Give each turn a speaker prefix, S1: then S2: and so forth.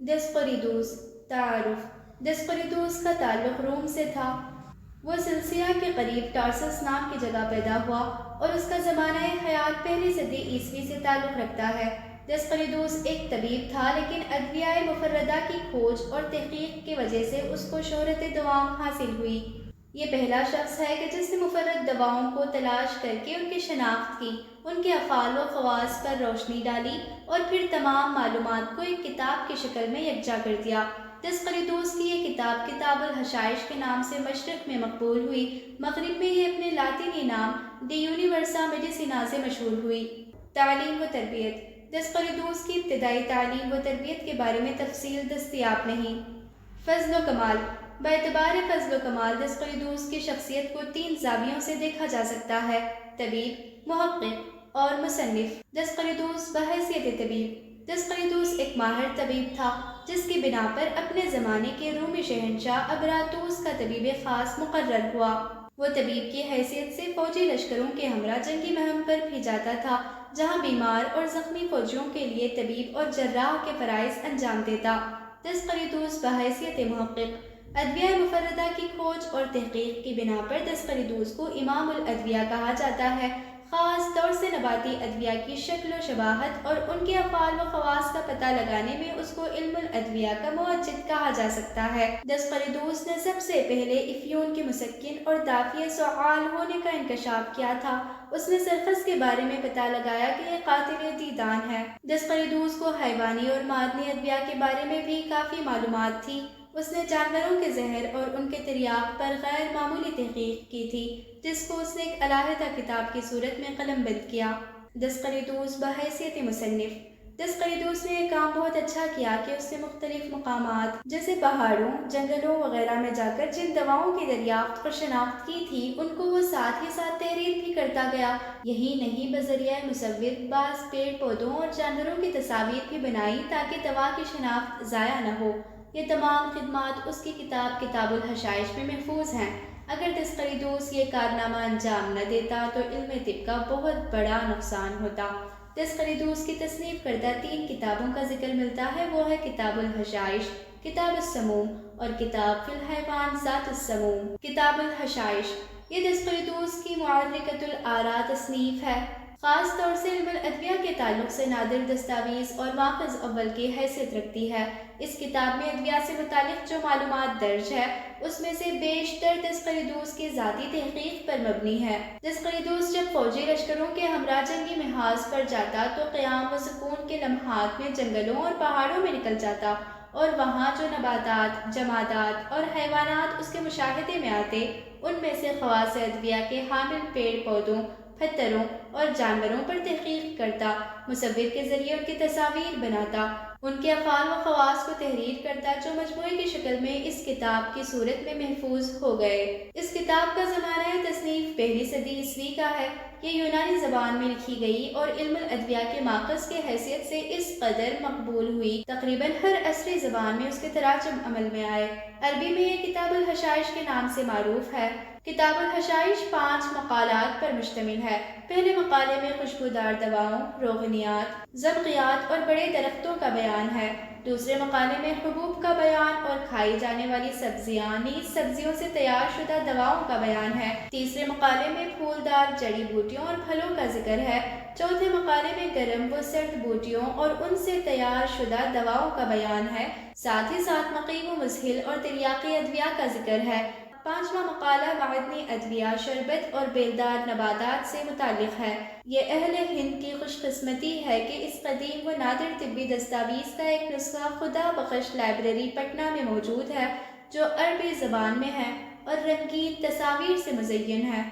S1: دسقریدوس تعارف دسقریدوس کا تعلق روم سے تھا۔ وہ سلسیہ کے قریب ٹارسس نام کی جگہ پیدا ہوا اور اس کا زمانہ حیات پہلی صدی عیسوی سے تعلق رکھتا ہے۔ دسقریدوس ایک طبیب تھا، لیکن ادویہ مفردہ کی کھوج اور تحقیق کی وجہ سے اس کو شہرت دوام حاصل ہوئی۔ یہ پہلا شخص ہے کہ جس نے مفرد دواؤں کو تلاش کر کے ان کی شناخت کی، ان کے افعال و خواص پر روشنی ڈالی اور پھر تمام معلومات کو ایک کتاب کی شکل میں یکجا کر دیا۔ دسقریدوس کی یہ کتاب کتاب الحشائش کے نام سے مشرق میں مقبول ہوئی۔ مغرب میں یہ اپنے لاطینی نام ڈی یونیورسا میڈیسینا سے مشہور ہوئی۔ تعلیم و تربیت دسقریدوس کی ابتدائی تعلیم و تربیت کے بارے میں تفصیل دستیاب نہیں۔ فضل و کمال باعتبار فضل و کمال دسقریدوس کی شخصیت کو 3 زاویوں سے دیکھا جا سکتا ہے: طبیب، محقق اور مصنف۔ دسقریدوس بحیثیت طبیب دسقریدوس ایک ماہر طبیب تھا، جس کی بنا پر اپنے زمانے کے رومی شہنشاہ ابراتوس کا طبیب خاص مقرر ہوا۔ وہ طبیب کی حیثیت سے فوجی لشکروں کے ہمراہ جنگی مہم پر بھی جاتا تھا، جہاں بیمار اور زخمی فوجیوں کے لیے طبیب اور جراح کے فرائض انجام دیتا۔ دسقریدوس بحیثیت محقق ادویہ مفردہ کی کھوج اور تحقیق کی بنا پر دسقریدوس کو امام الادویہ کہا جاتا ہے۔ خاص طور سے نباتی ادویہ کی شکل و شباہت اور ان کے افعال و خواص کا پتہ لگانے میں اس کو علم الادویہ کا موجد کہا جا سکتا ہے۔ دسقریدوس نے سب سے پہلے افیون کے مسکن اور دافع سعال ہونے کا انکشاف کیا تھا۔ اس نے سرخس کے بارے میں پتہ لگایا کہ یہ قاتل دیدان ہے۔ دسقریدوس کو حیوانی اور معدنی ادویہ کے بارے میں بھی کافی معلومات تھی۔ اس نے جانوروں کے زہر اور ان کے تریاق پر غیر معمولی تحقیق کی تھی، جس کو اس نے ایک علیحدہ کتاب کی صورت میں قلم بند کیا۔ دسقریدوس بحیثیت مصنف دسقریدوس نے یہ کام بہت اچھا کیا کہ اس نے مختلف مقامات جیسے پہاڑوں، جنگلوں وغیرہ میں جا کر جن دواؤں کی دریافت اور شناخت کی تھی، ان کو وہ ساتھ ہی ساتھ تحریر بھی کرتا گیا۔ یہی نہیں، بذریعہ مصور بعض پیڑ پودوں اور جانوروں کی تصاویر بھی بنائی تاکہ دوا کی شناخت ضائع نہ ہو۔ یہ تمام خدمات اس کی کتاب کتاب الحشائش میں محفوظ ہیں۔ اگر دسقریدوس یہ کارنامہ انجام نہ دیتا تو علم طب کا بہت بڑا نقصان ہوتا۔ دسقریدوس کی تصنیف کردہ 3 کتابوں کا ذکر ملتا ہے، وہ ہے کتاب الحشائش، کتاب السموم اور کتاب فی الحیوان ذات السموم۔ کتاب الحشائش یہ دسقریدوس کی معرکۃ الآراء تصنیف ہے۔ خاص طور سے علم الادویہ کے تعلق سے نادر دستاویز اور ماخذ اول کی حیثیت رکھتی ہے۔ اس کتاب میں ادویہ سے متعلق جو معلومات درج ہے، اس میں سے بیشتر دسقریدوس کی ذاتی تحقیق پر مبنی ہے۔ دسقریدوس جب فوجی لشکروں کے ہمراہ جنگی محاذ پر جاتا تو قیام و سکون کے لمحات میں جنگلوں اور پہاڑوں میں نکل جاتا، اور وہاں جو نباتات، جمادات اور حیوانات اس کے مشاہدے میں آتے، ان میں سے خواص ادویہ کے حامل پیڑ پودوں، پتھروں اور جانوروں پر تحقیق کرتا، مصور کے ذریعے ان کی تصاویر بناتا، ان کے افعال و خواص کو تحریر کرتا، جو مجموعے کی شکل میں اس کتاب کی صورت میں محفوظ ہو گئے۔ اس کتاب کا زمانہ تصنیف پہلی صدی عیسوی کا ہے۔ یہ یونانی زبان میں لکھی گئی اور علم الادویہ کے ماخذ کی حیثیت سے اس قدر مقبول ہوئی، تقریباً ہر عصری زبان میں اس کے تراجم عمل میں آئے۔ عربی میں یہ کتاب الحشائش کے نام سے معروف ہے۔ کتاب الحشائش 5 مقالات پر مشتمل ہے۔ پہلے مقالے میں خوشبودار دواؤں، روغنیات، زرقیات اور بڑے درختوں کا بیان ہے۔ دوسرے مقالے میں حبوب کا بیان اور کھائی جانے والی سبزیاں نیز سبزیوں سے تیار شدہ دواؤں کا بیان ہے۔ تیسرے مقالے میں پھولدار جڑی بوٹیوں اور پھلوں کا ذکر ہے۔ چوتھے مقالے میں گرم و سرد بوٹیوں اور ان سے تیار شدہ دواؤں کا بیان ہے، ساتھ ہی ساتھ مقیم و مذہل اور تریاقی ادویہ کا ذکر ہے۔ پانچواں مقالہ معدنی ادویہ، شربت اور بیلدار نباتات سے متعلق ہے۔ یہ اہل ہند کی خوش قسمتی ہے کہ اس قدیم و نادر طبی دستاویز کا ایک نسخہ خدا بخش لائبریری پٹنہ میں موجود ہے، جو عربی زبان میں ہے اور رنگین تصاویر سے مزین ہے۔